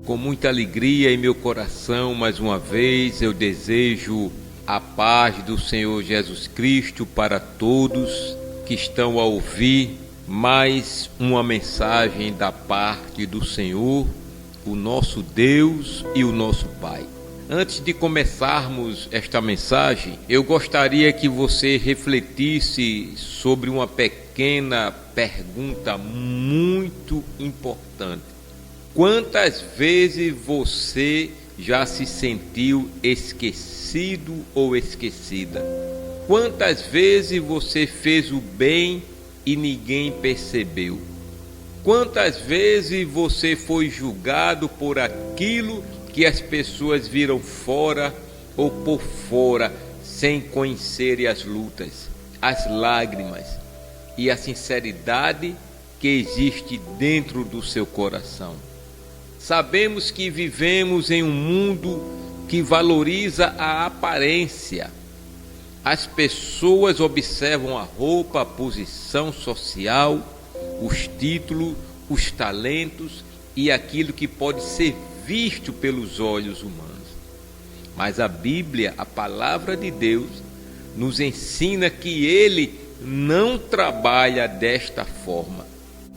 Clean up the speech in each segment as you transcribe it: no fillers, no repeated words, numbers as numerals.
Com muita alegria em meu coração, mais uma vez, eu desejo a paz do Senhor Jesus Cristo para todos que estão a ouvir mais uma mensagem da parte do Senhor, o nosso Deus e o nosso Pai. Antes de começarmos esta mensagem, eu gostaria que você refletisse sobre uma pequena pergunta muito importante. Quantas vezes você já se sentiu esquecido ou esquecida? Quantas vezes você fez o bem e ninguém percebeu? Quantas vezes você foi julgado por aquilo que as pessoas viram fora ou por fora, sem conhecerem as lutas, as lágrimas e a sinceridade que existe dentro do seu coração? Sabemos que vivemos em um mundo que valoriza a aparência. As pessoas observam a roupa, a posição social, os títulos, os talentos e aquilo que pode ser visto pelos olhos humanos. Mas a Bíblia, a palavra de Deus, nos ensina que Ele não trabalha desta forma.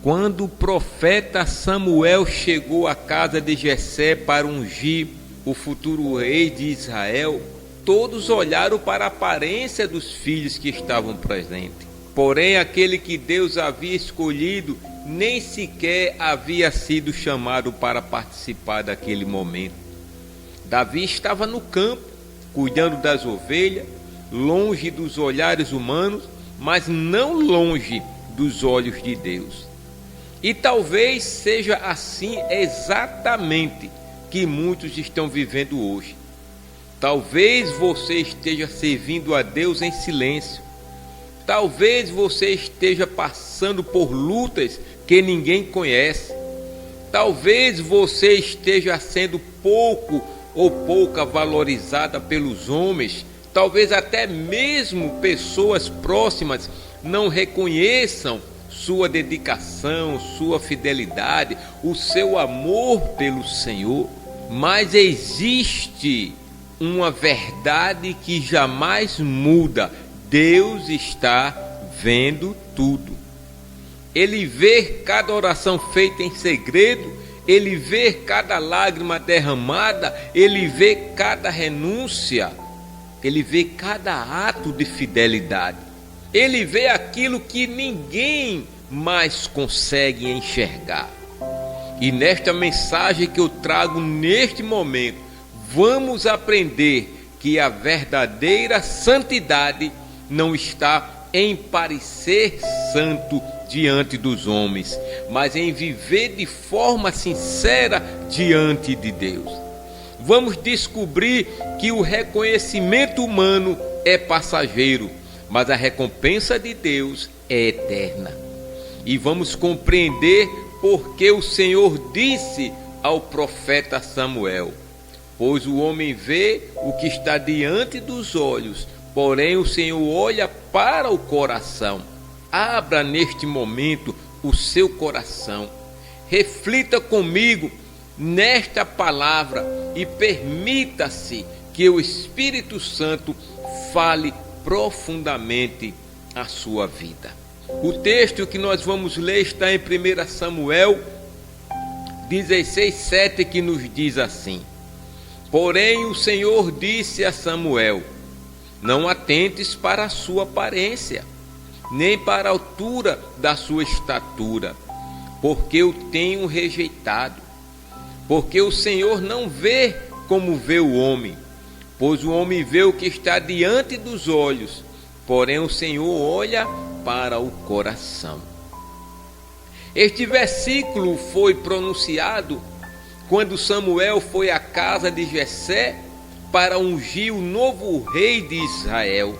Quando o profeta Samuel chegou à casa de Jessé para ungir o futuro rei de Israel, todos olharam para a aparência dos filhos que estavam presentes. Porém, aquele que Deus havia escolhido nem sequer havia sido chamado para participar daquele momento. Davi estava no campo, cuidando das ovelhas, longe dos olhares humanos, mas não longe dos olhos de Deus. E talvez seja assim exatamente que muitos estão vivendo hoje. Talvez você esteja servindo a Deus em silêncio. Talvez você esteja passando por lutas que ninguém conhece. Talvez você esteja sendo pouco ou pouca valorizada pelos homens. Talvez até mesmo pessoas próximas não reconheçam sua dedicação, sua fidelidade, o seu amor pelo Senhor. Mas existe uma verdade que jamais muda. Deus está vendo tudo. Ele vê cada oração feita em segredo, Ele vê cada lágrima derramada, Ele vê cada renúncia, Ele vê cada ato de fidelidade. Ele vê aquilo que ninguém mais consegue enxergar. E nesta mensagem que eu trago neste momento, vamos aprender que a verdadeira santidade não está em parecer santo diante dos homens, mas em viver de forma sincera diante de Deus. Vamos descobrir que o reconhecimento humano é passageiro, mas a recompensa de Deus é eterna. E vamos compreender porque o Senhor disse ao profeta Samuel: pois o homem vê o que está diante dos olhos, porém o Senhor olha para o coração. Abra neste momento o seu coração. Reflita comigo nesta palavra e permita-se que o Espírito Santo fale profundamente a sua vida. O texto que nós vamos ler está em 1 Samuel 16:7, que nos diz assim: porém o Senhor disse a Samuel: não atentes para a sua aparência, nem para a altura da sua estatura, porque eu tenho rejeitado. Porque o Senhor não vê como vê o homem, pois o homem vê o que está diante dos olhos, porém o Senhor olha para o coração. Este versículo foi pronunciado quando Samuel foi à casa de Jessé para ungir o novo rei de Israel.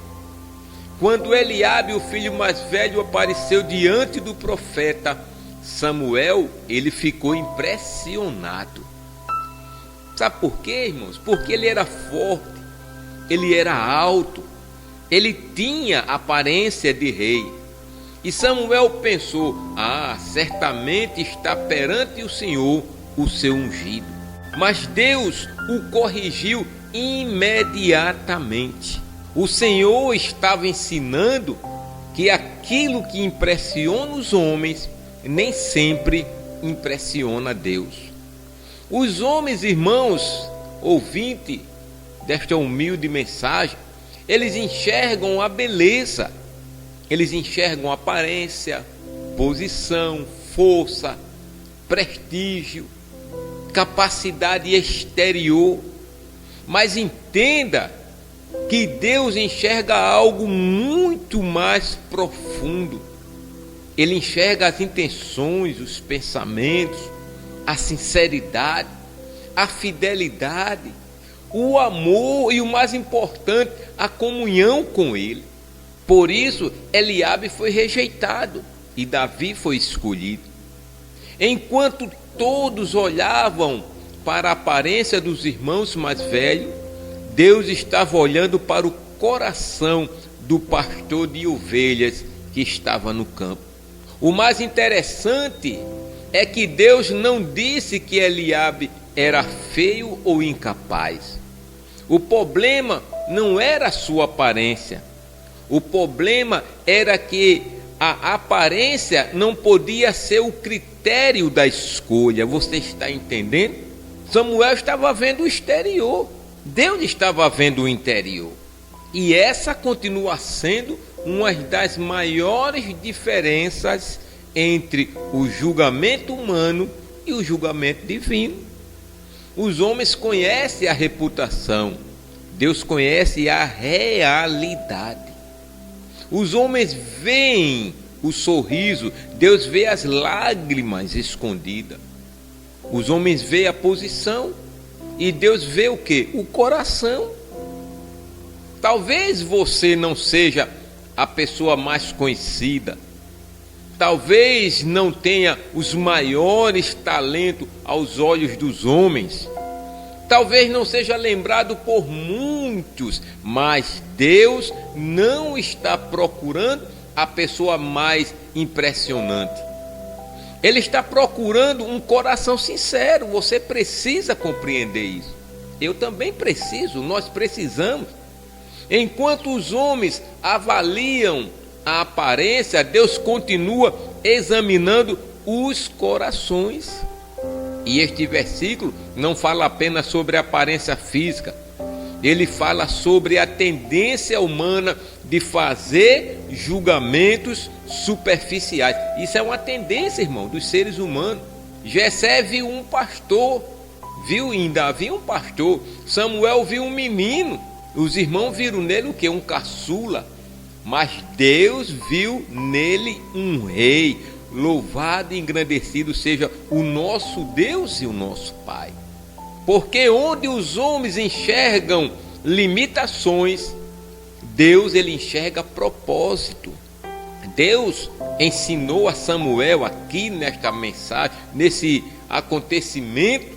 Quando Eliabe, o filho mais velho, apareceu diante do profeta Samuel, ele ficou impressionado. Sabe por quê, irmãos? Porque ele era forte, ele era alto, ele tinha aparência de rei. E Samuel pensou: certamente está perante o Senhor o seu ungido. mas Deus o corrigiu imediatamente. O Senhor estava ensinando que aquilo que impressiona os homens nem sempre impressiona Deus. Os homens, irmãos, ouvinte desta humilde mensagem, eles enxergam a beleza, eles enxergam a aparência, posição, força, prestígio, capacidade exterior, mas entenda que Deus enxerga algo muito mais profundo. Ele enxerga as intenções, os pensamentos, a sinceridade, a fidelidade, o amor e, o mais importante, a comunhão com Ele. Por isso, Eliabe foi rejeitado e Davi foi escolhido. Enquanto todos olhavam para a aparência dos irmãos mais velhos, Deus estava olhando para o coração do pastor de ovelhas que estava no campo. O mais interessante é que Deus não disse que Eliabe era feio ou incapaz. O problema não era a sua aparência. O problema era que a aparência não podia ser o critério da escolha. Você está entendendo? Samuel estava vendo o exterior, Deus estava vendo o interior. E essa continua sendo uma das maiores diferenças entre o julgamento humano e o julgamento divino. Os homens conhecem a reputação, Deus conhece a realidade. Os homens veem o sorriso, Deus vê as lágrimas escondidas. Os homens veem a posição e Deus vê o quê? O coração. Talvez você não seja a pessoa mais conhecida, talvez não tenha os maiores talentos aos olhos dos homens, talvez não seja lembrado por muitos, mas Deus não está procurando a pessoa mais impressionante. Ele está procurando um coração sincero. Você precisa compreender isso. Eu também preciso, nós precisamos. Enquanto os homens avaliam a aparência, Deus continua examinando os corações. E este versículo não fala apenas sobre a aparência física, ele fala sobre a tendência humana de fazer julgamentos superficiais. Isso é uma tendência, irmão, dos seres humanos. Jessé viu um pastor, viu em Davi um pastor. Samuel viu um menino. Os irmãos viram nele o quê? Um caçula. Mas Deus viu nele um rei. Louvado e engrandecido seja o nosso Deus e o nosso Pai. Porque onde os homens enxergam limitações, Deus ele enxerga propósito. Deus ensinou a Samuel aqui nesta mensagem, nesse acontecimento,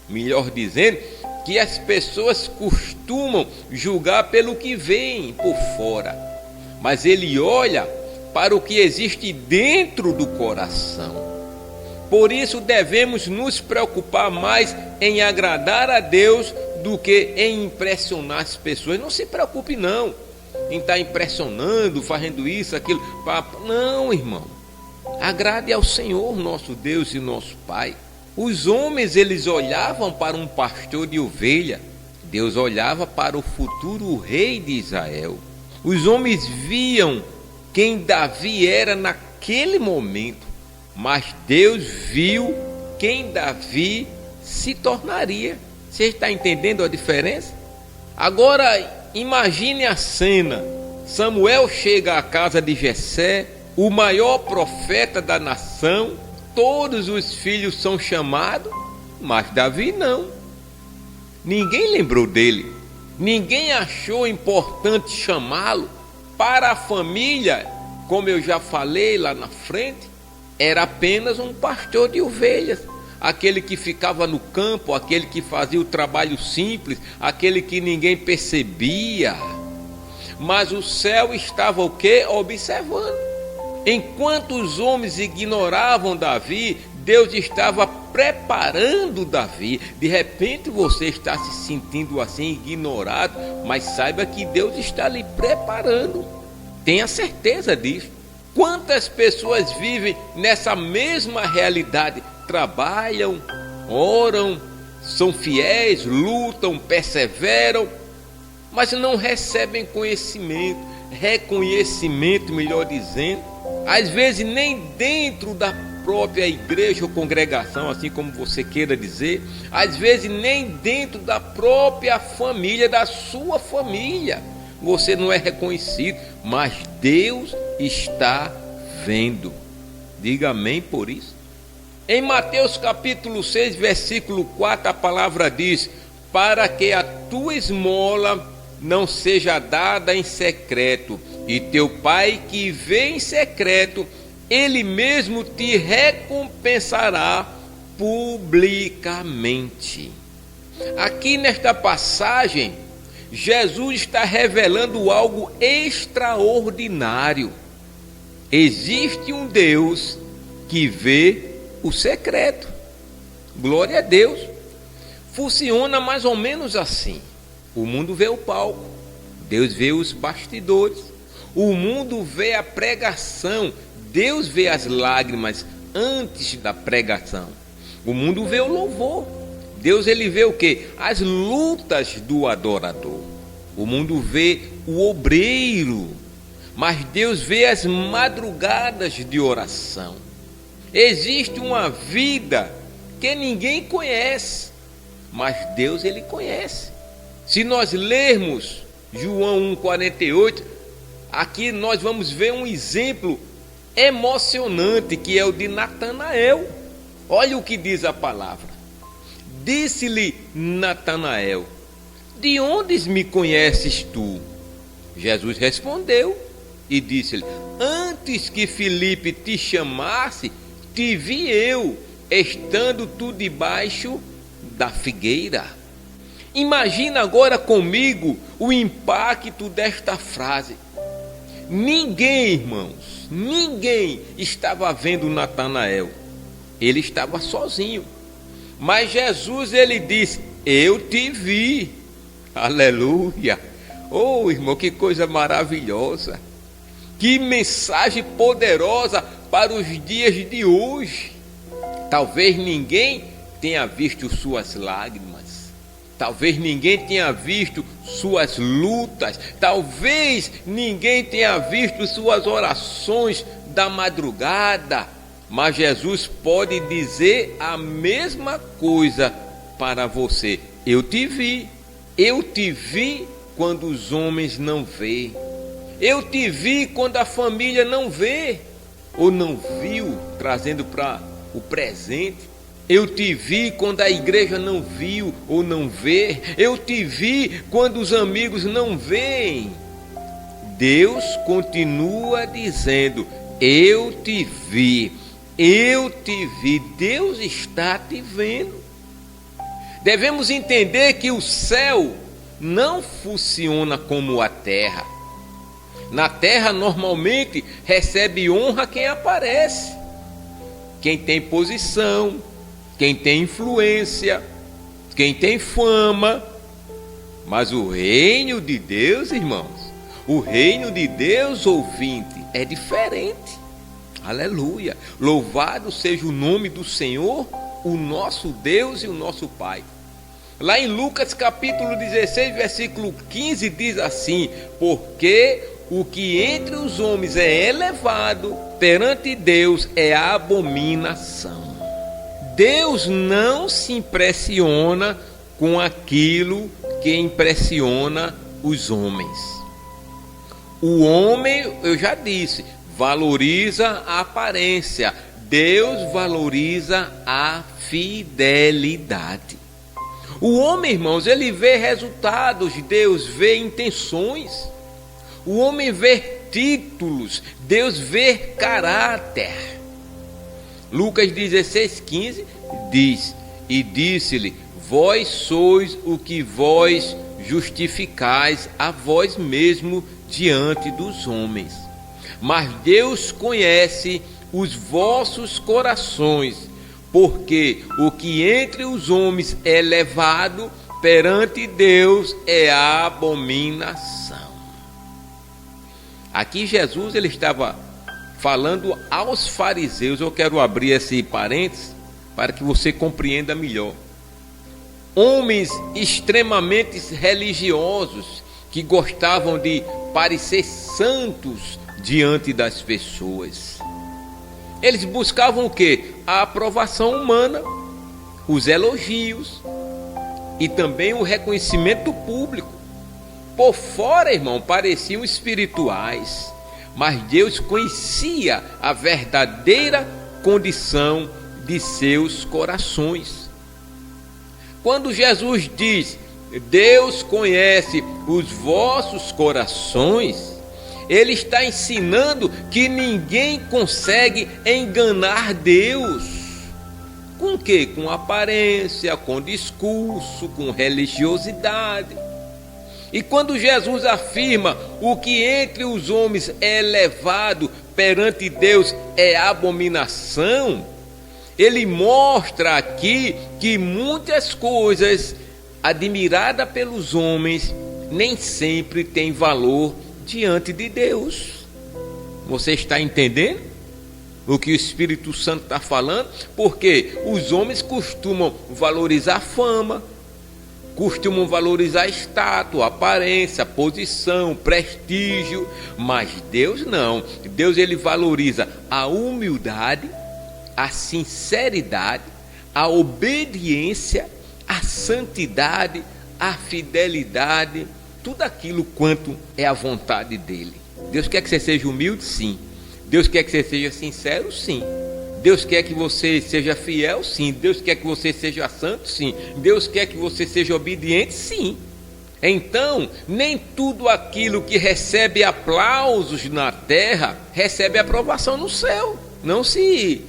melhor dizendo, que as pessoas costumam julgar pelo que veem por fora, mas ele olha para o que existe dentro do coração. Por isso devemos nos preocupar mais em agradar a Deus do que em impressionar as pessoas. Não se preocupe não em estar impressionando, fazendo isso, aquilo. Não, irmão. Agrade ao Senhor, nosso Deus e nosso Pai. Os homens, eles olhavam para um pastor de ovelha. Deus olhava para o futuro rei de Israel. Os homens viam quem Davi era naquele momento, mas Deus viu quem Davi se tornaria. Você está entendendo a diferença? Agora imagine a cena. Samuel chega à casa de Jessé, o maior profeta da nação. Todos os filhos são chamados, mas Davi não. Ninguém lembrou dele. Ninguém achou importante chamá-lo. Para a família, como eu já falei lá na frente, era apenas um pastor de ovelhas, aquele que ficava no campo, aquele que fazia o trabalho simples, aquele que ninguém percebia. Mas o céu estava o quê? Observando. Enquanto os homens ignoravam Davi, Deus estava preparando Davi. De repente você está se sentindo assim, ignorado, mas saiba que Deus está lhe preparando. Tenha certeza disso. Quantas pessoas vivem nessa mesma realidade? Trabalham, oram, são fiéis, lutam, perseveram, mas não recebem reconhecimento, melhor dizendo. Às vezes nem dentro da própria igreja ou congregação, assim como você queira dizer, às vezes nem dentro da própria família, da sua família, você não é reconhecido, mas Deus está vendo. Diga amém por isso. Em Mateus capítulo 6, versículo 4, a palavra diz: para que a tua esmola não seja dada em secreto, e teu pai que vê em secreto, ele mesmo te recompensará publicamente. Aqui nesta passagem, Jesus está revelando algo extraordinário. Existe um Deus que vê o secreto. Glória a Deus. Funciona mais ou menos assim. O mundo vê o palco, Deus vê os bastidores. O mundo vê a pregação, Deus vê as lágrimas antes da pregação. O mundo vê o louvor, Deus ele vê o quê? As lutas do adorador. O mundo vê o obreiro, mas Deus vê as madrugadas de oração. Existe uma vida que ninguém conhece, mas Deus ele conhece. Se nós lermos João 1,48, aqui nós vamos ver um exemplo emocionante que é o de Natanael. Olha o que diz a palavra. Disse-lhe Natanael: de onde me conheces tu? Jesus respondeu e disse-lhe: antes que Filipe te chamasse, te vi eu, estando tu debaixo da figueira. Imagina agora comigo o impacto desta frase. Ninguém, irmãos, ninguém estava vendo Natanael. Ele estava sozinho. Mas Jesus, ele disse: eu te vi. Aleluia. Oh, irmão, que coisa maravilhosa. Que mensagem poderosa para os dias de hoje. Talvez ninguém tenha visto suas lágrimas. Talvez ninguém tenha visto suas lutas. Talvez ninguém tenha visto suas orações da madrugada. Mas Jesus pode dizer a mesma coisa para você. Eu te vi. Eu te vi quando os homens não veem. Eu te vi quando a família não vê ou não viu, trazendo para o presente. Eu te vi quando a igreja não viu ou não vê. Eu te vi quando os amigos não veem. Deus continua dizendo: eu te vi. Eu te vi. Deus está te vendo. Devemos entender que o céu não funciona como a terra. Na terra normalmente recebe honra quem aparece, quem tem posição, quem tem influência, quem tem fama. Mas o reino de Deus, irmãos, o reino de Deus, ouvinte, é diferente. Aleluia. Louvado seja o nome do Senhor, o nosso Deus e o nosso Pai. Lá em Lucas capítulo 16, versículo 15 diz assim: porque o que entre os homens é elevado, perante Deus é abominação. Deus não se impressiona com aquilo que impressiona os homens. O homem, eu já disse, valoriza a aparência. Deus valoriza a fidelidade. O homem, irmãos, ele vê resultados, Deus vê intenções. O homem vê títulos, Deus vê caráter. Lucas 16,15 diz: e disse-lhe: vós sois o que vós justificais a vós mesmo diante dos homens. Mas Deus conhece os vossos corações, porque o que entre os homens é elevado, perante Deus é abominação. Aqui Jesus ele estava falando aos fariseus. Eu quero abrir esse parênteses para que você compreenda melhor. Homens extremamente religiosos que gostavam de parecer santos diante das pessoas. Eles buscavam o quê? A aprovação humana, os elogios e também o reconhecimento do público. Por fora, irmão, pareciam espirituais, mas Deus conhecia a verdadeira condição de seus corações. Quando Jesus diz: Deus conhece os vossos corações, ele está ensinando que ninguém consegue enganar Deus. Com o quê? Com aparência, com discurso, com religiosidade. E quando Jesus afirma o que entre os homens é elevado, perante Deus é abominação, ele mostra aqui que muitas coisas admiradas pelos homens nem sempre têm valor diante de Deus. Você está entendendo o que o Espírito Santo está falando? Porque os homens costumam valorizar fama, costumam valorizar status, aparência, posição, prestígio, mas Deus não. Deus ele valoriza a humildade, a sinceridade, a obediência, a santidade, a fidelidade, tudo aquilo quanto é a vontade dele. Deus quer que você seja humilde? Sim. Deus quer que você seja sincero? Sim. Deus quer que você seja fiel? Sim. Deus quer que você seja santo? Sim. Deus quer que você seja obediente? Sim. Então, nem tudo aquilo que recebe aplausos na terra recebe aprovação no céu. Não se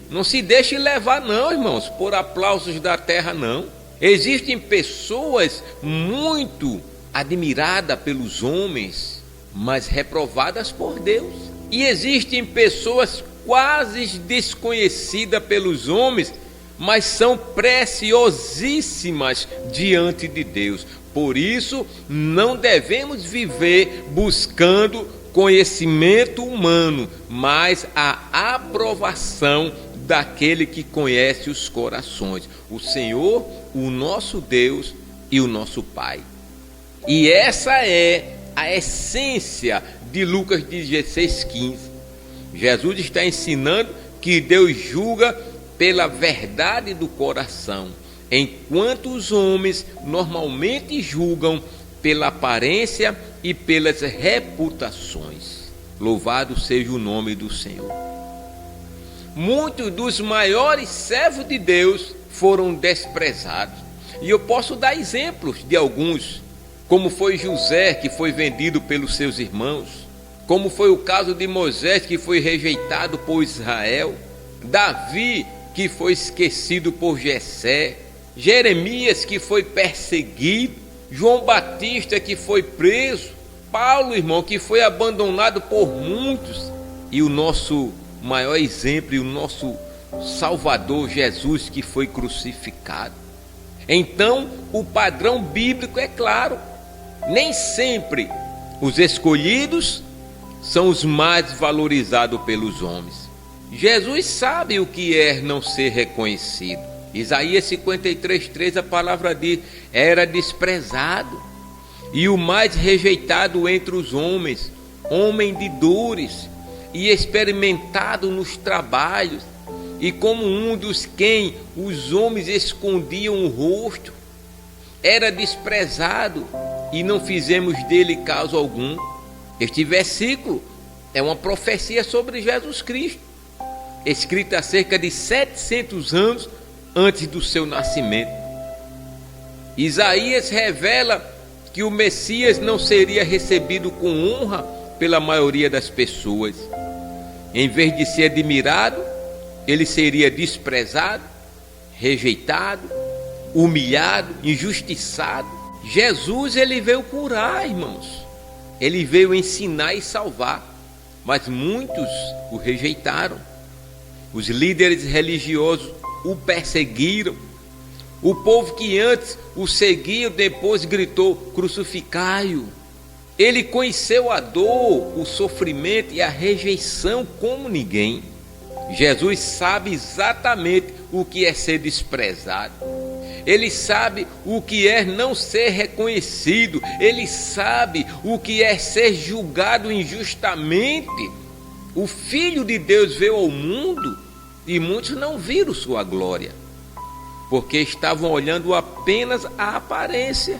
deixe levar não, irmãos, por aplausos da terra não. Existem pessoas muito admiradas pelos homens, mas reprovadas por Deus. E existem pessoas quase desconhecidas pelos homens, mas são preciosíssimas diante de Deus. Por isso, não devemos viver buscando conhecimento humano, mas a aprovação daquele que conhece os corações, o Senhor, o nosso Deus e o nosso Pai. E essa é a essência de Lucas 16:15. Jesus está ensinando que Deus julga pela verdade do coração, enquanto os homens normalmente julgam pela aparência e pelas reputações. Louvado seja o nome do Senhor. Muitos dos maiores servos de Deus foram desprezados. E eu posso dar exemplos de alguns, como foi José, que foi vendido pelos seus irmãos, como foi o caso de Moisés, que foi rejeitado por Israel, Davi, que foi esquecido por Jessé, Jeremias, que foi perseguido, João Batista, que foi preso, Paulo, irmão, que foi abandonado por muitos, e o nosso maior exemplo, e o nosso Salvador Jesus, que foi crucificado. Então, o padrão bíblico é claro: nem sempre os escolhidos são os mais valorizados pelos homens. Jesus sabe o que é não ser reconhecido. Isaías 53:3, a palavra diz: era desprezado e o mais rejeitado entre os homens, homem de dores e experimentado nos trabalhos, e como um dos quem os homens escondiam o rosto. Era desprezado e não fizemos dele caso algum. Este versículo é uma profecia sobre Jesus Cristo, escrita há cerca de 700 anos antes do seu nascimento. Isaías revela que o Messias não seria recebido com honra pela maioria das pessoas. Em vez de ser admirado, ele seria desprezado, rejeitado, humilhado, injustiçado. Jesus, ele veio curar, irmãos. Ele veio ensinar e salvar, mas muitos o rejeitaram. Os líderes religiosos o perseguiram. O povo que antes o seguia, depois gritou: crucificai-o. Ele conheceu a dor, o sofrimento e a rejeição como ninguém. Jesus sabe exatamente o que é ser desprezado. Ele sabe o que é não ser reconhecido. Ele sabe o que é ser julgado injustamente. O Filho de Deus veio ao mundo e muitos não viram sua glória, porque estavam olhando apenas a aparência.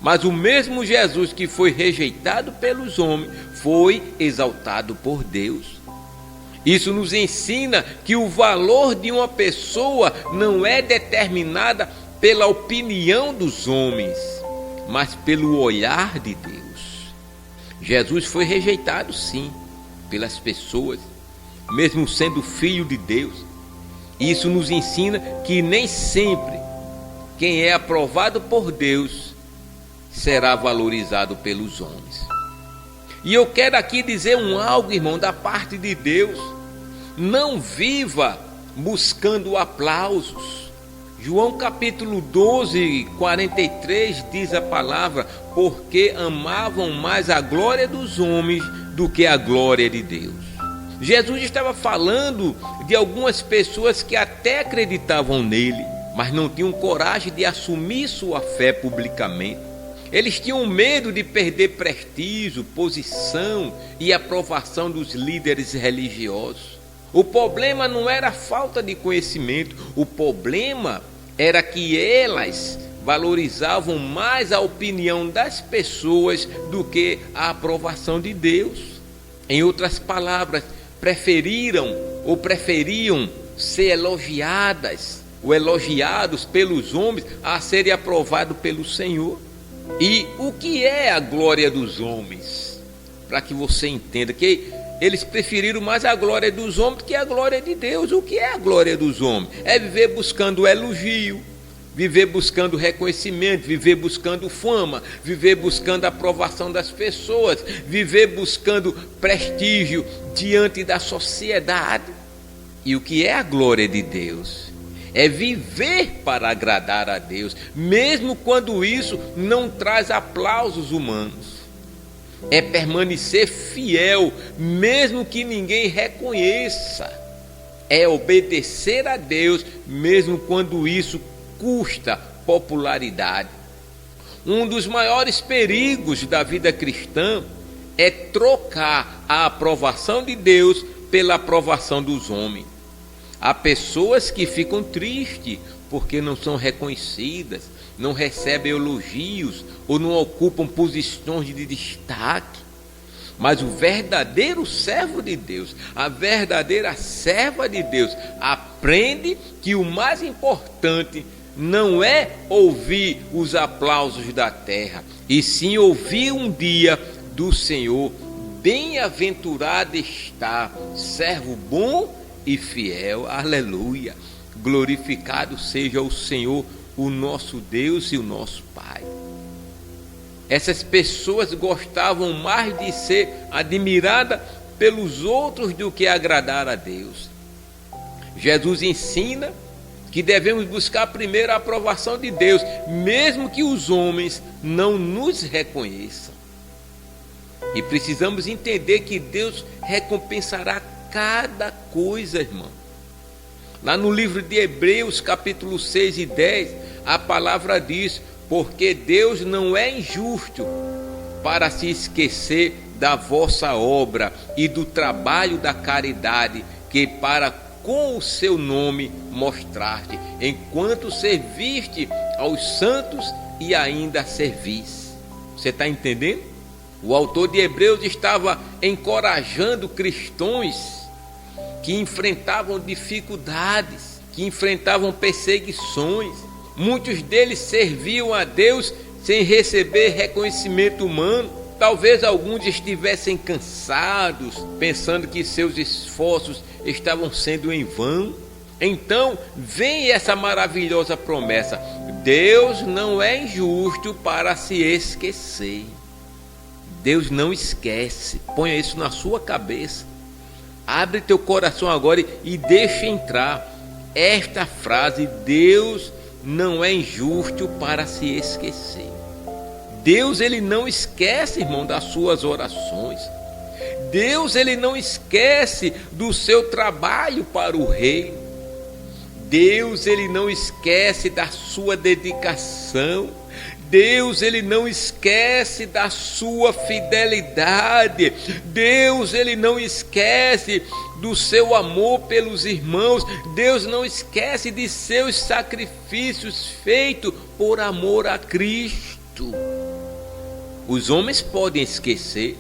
Mas o mesmo Jesus que foi rejeitado pelos homens foi exaltado por Deus. Isso nos ensina que o valor de uma pessoa não é determinada pela opinião dos homens, mas pelo olhar de Deus. Jesus foi rejeitado, sim, pelas pessoas, mesmo sendo filho de Deus. Isso nos ensina que nem sempre quem é aprovado por Deus será valorizado pelos homens. E eu quero aqui dizer algo, irmão, da parte de Deus. Não viva buscando aplausos. João capítulo 12, 43 diz a palavra: porque amavam mais a glória dos homens do que a glória de Deus. Jesus estava falando de algumas pessoas que até acreditavam nele, mas não tinham coragem de assumir sua fé publicamente. Eles tinham medo de perder prestígio, posição e aprovação dos líderes religiosos. O problema não era a falta de conhecimento, o problema era que elas valorizavam mais a opinião das pessoas do que a aprovação de Deus. Em outras palavras, preferiam ser elogiadas ou elogiados pelos homens a serem aprovados pelo Senhor. E o que é a glória dos homens? Para que você entenda que eles preferiram mais a glória dos homens que a glória de Deus. O que é a glória dos homens? É viver buscando elogio, viver buscando reconhecimento, viver buscando fama, viver buscando a aprovação das pessoas, viver buscando prestígio diante da sociedade. E o que é a glória de Deus? É viver para agradar a Deus, mesmo quando isso não traz aplausos humanos. É permanecer fiel, mesmo que ninguém reconheça. É obedecer a Deus, mesmo quando isso custa popularidade. Um dos maiores perigos da vida cristã é trocar a aprovação de Deus pela aprovação dos homens. Há pessoas que ficam tristes porque não são reconhecidas, não recebem elogios ou não ocupam posições de destaque. Mas o verdadeiro servo de Deus, a verdadeira serva de Deus, aprende que o mais importante não é ouvir os aplausos da terra, e sim ouvir um dia do Senhor: bem-aventurado está, servo bom e fiel. Aleluia. Glorificado seja o Senhor, o nosso Deus e o nosso Pai. Essas pessoas gostavam mais de ser admiradas pelos outros do que agradar a Deus. Jesus ensina que devemos buscar primeiro a aprovação de Deus, mesmo que os homens não nos reconheçam. E precisamos entender que Deus recompensará cada coisa, irmão. Lá no livro de Hebreus, capítulo 6 e 10, a palavra diz: porque Deus não é injusto para se esquecer da vossa obra e do trabalho da caridade que para com o seu nome mostraste, enquanto serviste aos santos e ainda servis. Você está entendendo? O autor de Hebreus estava encorajando cristãos que enfrentavam dificuldades, que enfrentavam perseguições. Muitos deles serviam a Deus sem receber reconhecimento humano. Talvez alguns estivessem cansados, pensando que seus esforços estavam sendo em vão. Então, vem essa maravilhosa promessa: Deus não é injusto para se esquecer. Deus não esquece. Ponha isso na sua cabeça. Abre teu coração agora e deixa entrar. esta frase: Deus não é injusto para se esquecer. Deus, ele não esquece, irmão, das suas orações. Deus, ele não esquece do seu trabalho para o reino. Deus, ele não esquece da sua dedicação. Deus, ele não esquece da sua fidelidade. Deus, ele não esquece do seu amor pelos irmãos. Deus não esquece de seus sacrifícios feitos por amor a Cristo. Os homens podem esquecer,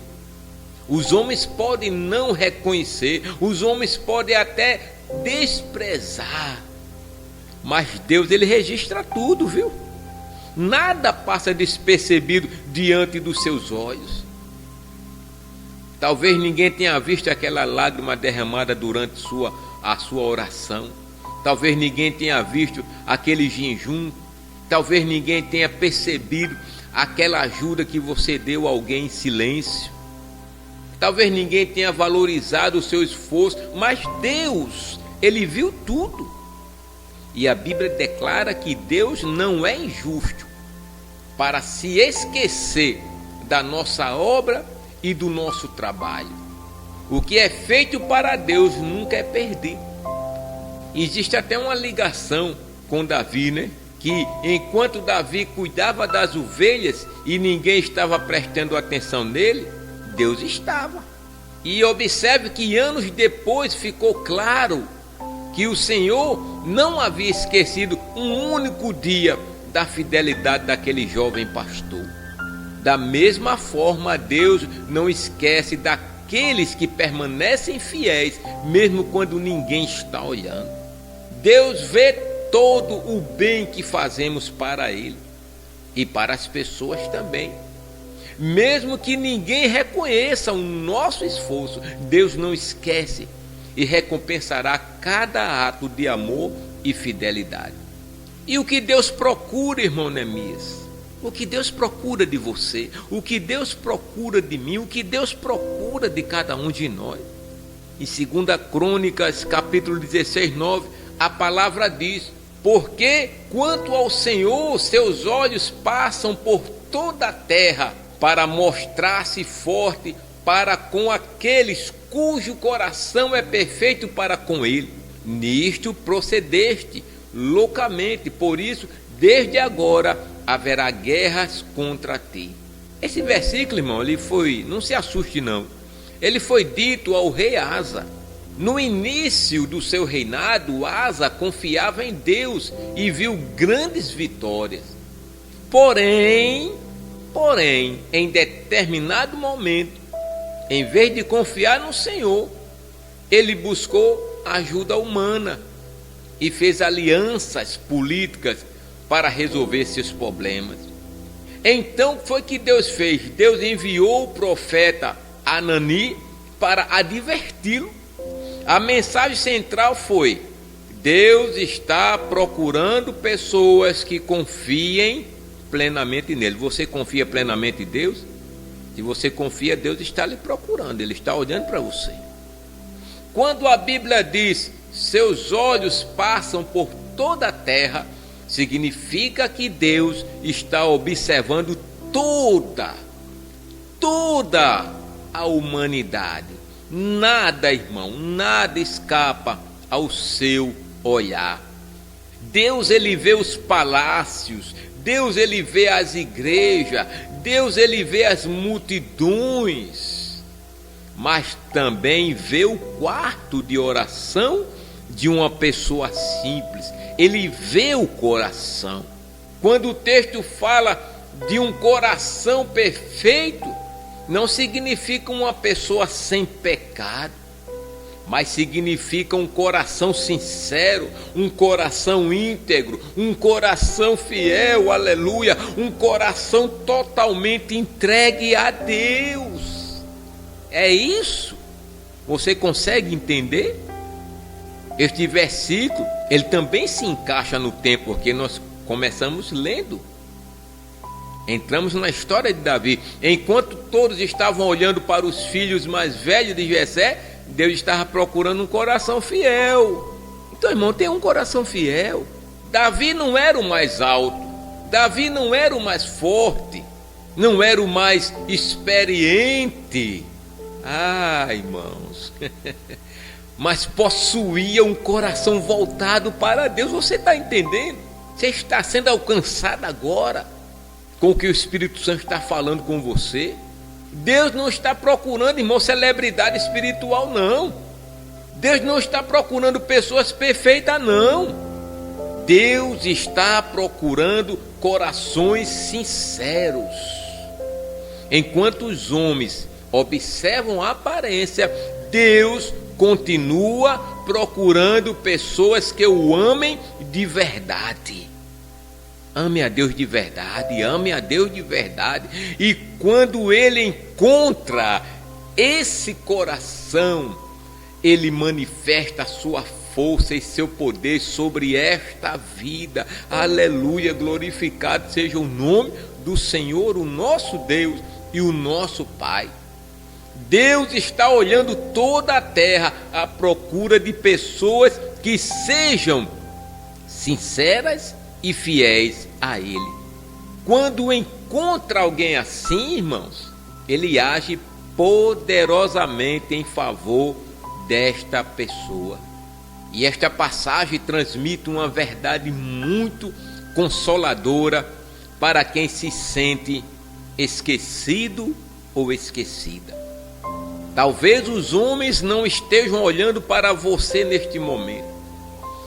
os homens podem não reconhecer, os homens podem até desprezar, mas Deus, ele registra tudo, viu? Nada passa despercebido diante dos seus olhos. Talvez ninguém tenha visto aquela lágrima derramada durante a sua oração. Talvez ninguém tenha visto aquele jejum. Talvez ninguém tenha percebido aquela ajuda que você deu a alguém em silêncio. Talvez ninguém tenha valorizado o seu esforço, mas Deus, ele viu tudo. E a Bíblia declara que Deus não é injusto para se esquecer da nossa obra e do nosso trabalho. O que é feito para Deus nunca é perdido. Existe até uma ligação com Davi, né? Que enquanto Davi cuidava das ovelhas e ninguém estava prestando atenção nele, Deus estava. E observe que anos depois ficou claro que o Senhor não havia esquecido um único dia da fidelidade daquele jovem pastor. Da mesma forma, Deus não esquece daqueles que permanecem fiéis, mesmo quando ninguém está olhando. Deus vê todo o bem que fazemos para Ele e para as pessoas também. Mesmo que ninguém reconheça o nosso esforço, Deus não esquece e recompensará cada ato de amor e fidelidade. E o que Deus procura, irmão Neemias? O que Deus procura de você? O que Deus procura de mim? O que Deus procura de cada um de nós? Em 2 Crônicas, capítulo 16, 9, a palavra diz: porque quanto ao Senhor, seus olhos passam por toda a terra para mostrar-se forte para com aqueles cujo coração é perfeito para com ele. Nisto procedeste loucamente, por isso, desde agora haverá guerras contra ti. Esse versículo, irmão, não se assuste não, ele foi dito ao rei Asa. No início do seu reinado, Asa confiava em Deus e viu grandes vitórias. Porém, em determinado momento, em vez de confiar no Senhor, ele buscou ajuda humana e fez alianças políticas para resolver seus problemas. Então foi que Deus fez. Deus enviou o profeta Anani para adverti-lo. A mensagem central foi: Deus está procurando pessoas que confiem plenamente nele. Você confia plenamente em Deus? Se você confia, Deus está lhe procurando, ele está olhando para você. Quando a Bíblia diz: seus olhos passam por toda a terra, significa que Deus está observando toda a humanidade. Nada, irmão, nada escapa ao seu olhar. Deus, ele vê os palácios, Deus, ele vê as igrejas, Deus, ele vê as multidões, mas também vê o quarto de oração de uma pessoa simples. Ele vê o coração. Quando o texto fala de um coração perfeito, não significa uma pessoa sem pecado, mas significa um coração sincero, um coração íntegro, um coração fiel, aleluia, um coração totalmente entregue a Deus. É isso. Você consegue entender? Este versículo, ele também se encaixa no tempo, porque nós começamos lendo. Entramos na história de Davi. Enquanto todos estavam olhando para os filhos mais velhos de Jessé, Deus estava procurando um coração fiel, um Então, irmão, tem um coração fiel. Davi não era o mais alto, Davi não era o mais forte, não era o mais experiente. Irmãos, mas possuía um coração voltado para Deus. Você está entendendo? Você está sendo alcançado agora com o que o Espírito Santo está falando com você. Deus não está procurando, irmão, celebridade espiritual, não. Deus não está procurando pessoas perfeitas, não. Deus está procurando corações sinceros. Enquanto os homens observam a aparência, Deus continua procurando pessoas que o amem de verdade. Ame a Deus de verdade, ame a Deus de verdade. E quando ele encontra esse coração, ele manifesta a sua força e seu poder sobre esta vida. Aleluia, glorificado seja o nome do Senhor, o nosso Deus e o nosso Pai. Deus está olhando toda a terra à procura de pessoas que sejam sinceras e fiéis a Ele. Quando encontra alguém assim, irmãos, Ele age poderosamente em favor desta pessoa. E esta passagem transmite uma verdade muito consoladora para quem se sente esquecido ou esquecida. Talvez os homens não estejam olhando para você neste momento,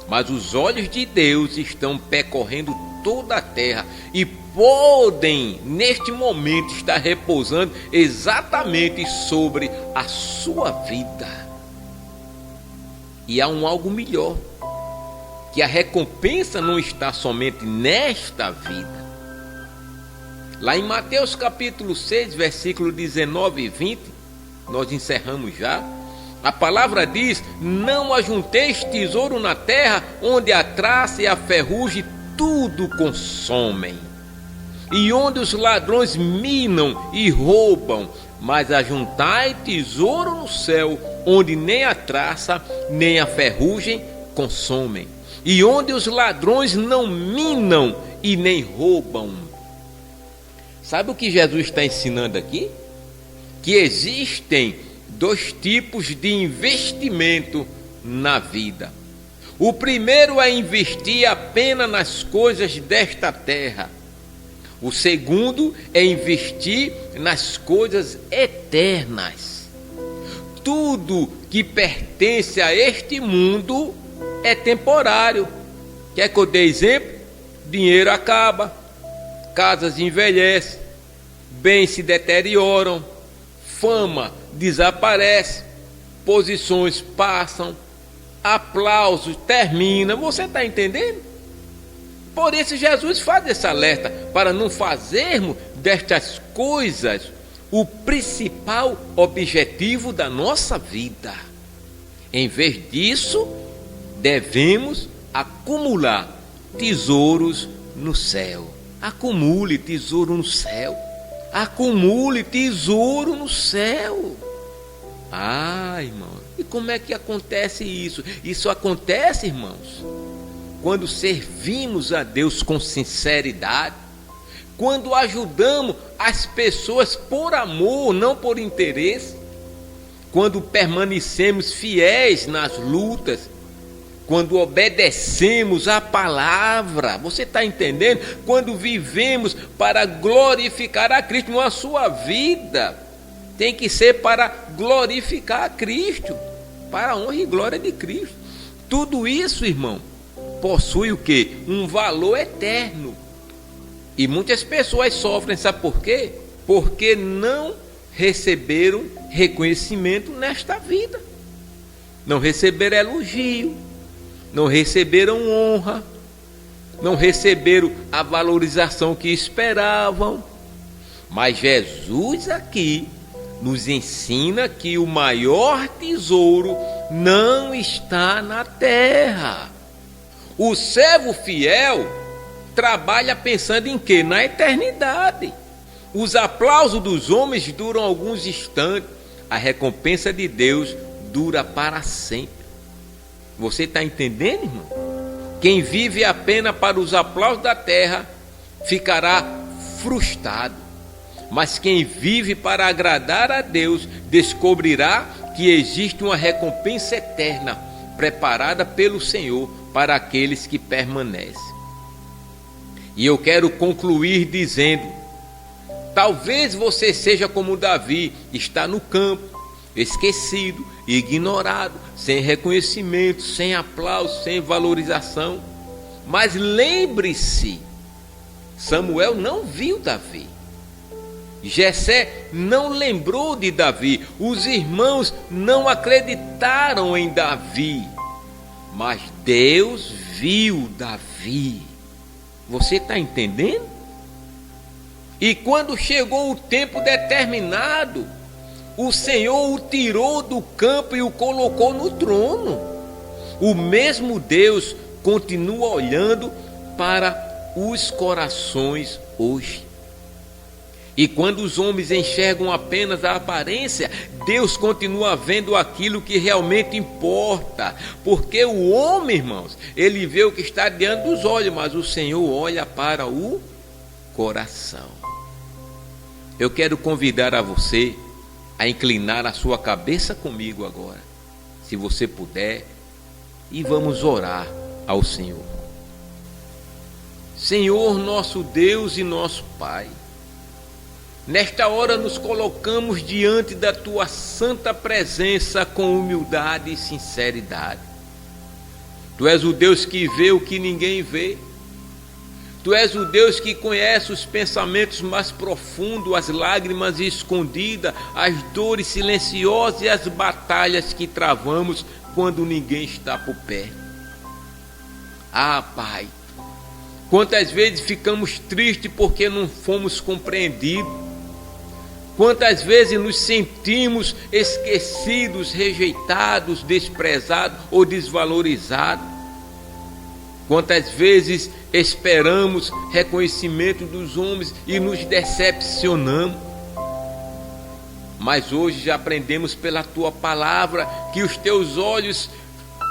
mas os olhos de Deus estão percorrendo toda a terra e podem, neste momento, estar repousando exatamente sobre a sua vida. E há algo melhor, que a recompensa não está somente nesta vida. Lá em Mateus capítulo 6, versículo 19 e 20, nós encerramos já. A palavra diz: não ajunteis tesouro na terra, onde a traça e a ferrugem tudo consomem, e onde os ladrões minam e roubam, mas ajuntai tesouro no céu, onde nem a traça nem a ferrugem consomem, e onde os ladrões não minam e nem roubam. Sabe o que Jesus está ensinando aqui? Que existem dois tipos de investimento na vida. O primeiro é investir apenas nas coisas desta terra. O segundo é investir nas coisas eternas. Tudo que pertence a este mundo é temporário. Quer que eu dê exemplo? Dinheiro acaba, casas envelhecem, bens se deterioram, fama desaparece, posições passam, aplausos termina. Você está entendendo? Por isso Jesus faz esse alerta, para não fazermos destas coisas o principal objetivo da nossa vida. Em vez disso, devemos acumular tesouros no céu. Acumule tesouro no céu. Acumule tesouro no céu. Irmão, e como é que acontece isso? Isso acontece, irmãos, quando servimos a Deus com sinceridade, quando ajudamos as pessoas por amor, não por interesse, quando permanecemos fiéis nas lutas, quando obedecemos a palavra. Você está entendendo? Quando vivemos para glorificar a Cristo. A sua vida tem que ser para glorificar a Cristo, para a honra e glória de Cristo. Tudo isso, irmão, possui o quê? Um valor eterno. E muitas pessoas sofrem, sabe por quê? Porque não receberam reconhecimento nesta vida, não receberam elogio, não receberam honra, não receberam a valorização que esperavam. Mas Jesus aqui nos ensina que o maior tesouro não está na terra. O servo fiel trabalha pensando em quê? Na eternidade. Os aplausos dos homens duram alguns instantes, a recompensa de Deus dura para sempre. Você está entendendo, irmão? Quem vive apenas para os aplausos da terra ficará frustrado. Mas quem vive para agradar a Deus descobrirá que existe uma recompensa eterna preparada pelo Senhor para aqueles que permanecem. E eu quero concluir dizendo: talvez você seja como Davi, está no campo, esquecido, ignorado, sem reconhecimento, sem aplauso, sem valorização. Mas lembre-se, Samuel não viu Davi. Jessé não lembrou de Davi. Os irmãos não acreditaram em Davi. Mas Deus viu Davi. Você está entendendo? E quando chegou o tempo determinado, o Senhor o tirou do campo e o colocou no trono. O mesmo Deus continua olhando para os corações hoje. E quando os homens enxergam apenas a aparência, Deus continua vendo aquilo que realmente importa. Porque o homem, irmãos, ele vê o que está diante dos olhos, mas o Senhor olha para o coração. Eu quero convidar a você a inclinar a sua cabeça comigo agora, se você puder, e vamos orar ao Senhor. Senhor, nosso Deus e nosso Pai, nesta hora nos colocamos diante da Tua santa presença com humildade e sinceridade. Tu és o Deus que vê o que ninguém vê. Tu és o Deus que conhece os pensamentos mais profundos, as lágrimas escondidas, as dores silenciosas e as batalhas que travamos quando ninguém está por perto. Ah, Pai, quantas vezes ficamos tristes porque não fomos compreendidos. Quantas vezes nos sentimos esquecidos, rejeitados, desprezados ou desvalorizados. Quantas vezes esperamos reconhecimento dos homens e nos decepcionamos. Mas hoje já aprendemos pela Tua palavra que os Teus olhos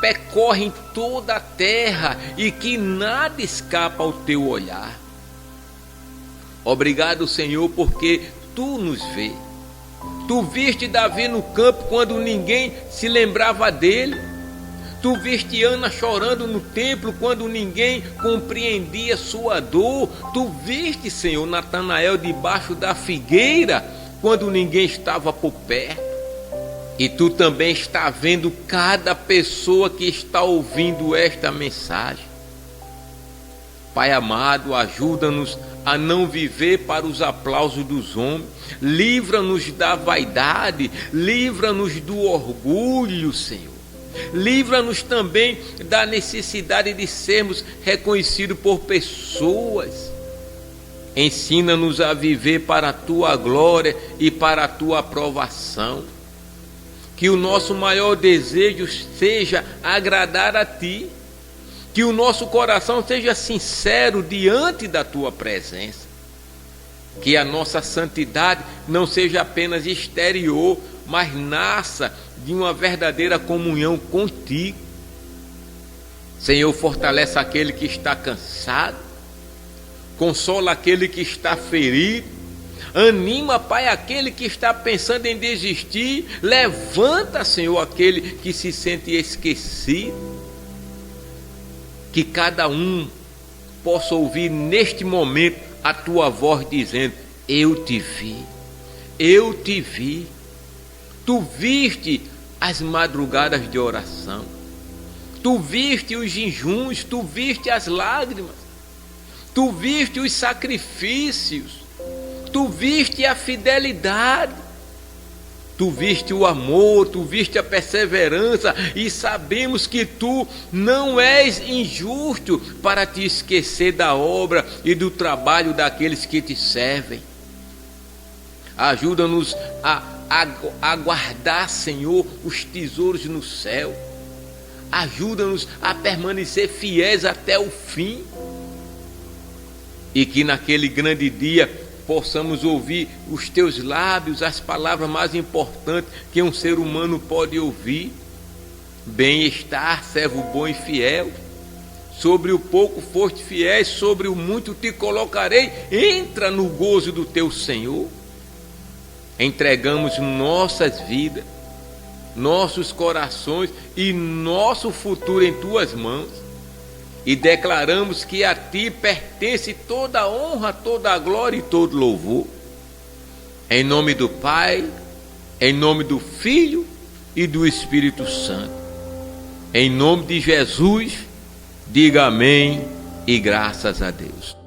percorrem toda a terra e que nada escapa ao Teu olhar. Obrigado, Senhor, porque Tu nos vê. Tu viste Davi no campo quando ninguém se lembrava dele. Tu viste Ana chorando no templo quando ninguém compreendia sua dor. Tu viste, Senhor, Natanael debaixo da figueira quando ninguém estava por perto. E Tu também está vendo cada pessoa que está ouvindo esta mensagem. Pai amado, ajuda-nos a não viver para os aplausos dos homens. Livra-nos da vaidade, livra-nos do orgulho, Senhor. Livra-nos também da necessidade de sermos reconhecidos por pessoas. Ensina-nos a viver para a Tua glória e para a Tua aprovação. Que o nosso maior desejo seja agradar a Ti. Que o nosso coração seja sincero diante da Tua presença. Que a nossa santidade não seja apenas exterior, mas nasça de uma verdadeira comunhão contigo. Senhor, fortalece aquele que está cansado, consola aquele que está ferido, anima, Pai, aquele que está pensando em desistir, levanta, Senhor, aquele que se sente esquecido. Que cada um possa ouvir neste momento a Tua voz dizendo: eu te vi, eu te vi. Tu viste as madrugadas de oração, Tu viste os jejuns, Tu viste as lágrimas, Tu viste os sacrifícios, Tu viste a fidelidade, Tu viste o amor, Tu viste a perseverança, e sabemos que Tu não és injusto para te esquecer da obra e do trabalho daqueles que te servem. Ajuda-nos a guardar, Senhor, os tesouros no céu. Ajuda-nos a permanecer fiéis até o fim. E que naquele grande dia possamos ouvir os Teus lábios, as palavras mais importantes que um ser humano pode ouvir. Bem-estar, servo bom e fiel. Sobre o pouco foste fiel, sobre o muito te colocarei. Entra no gozo do teu Senhor. Entregamos nossas vidas, nossos corações e nosso futuro em tuas mãos. E declaramos que a ti pertence toda a honra, toda a glória e todo louvor. Em nome do Pai, em nome do Filho e do Espírito Santo. Em nome de Jesus, diga amém e graças a Deus.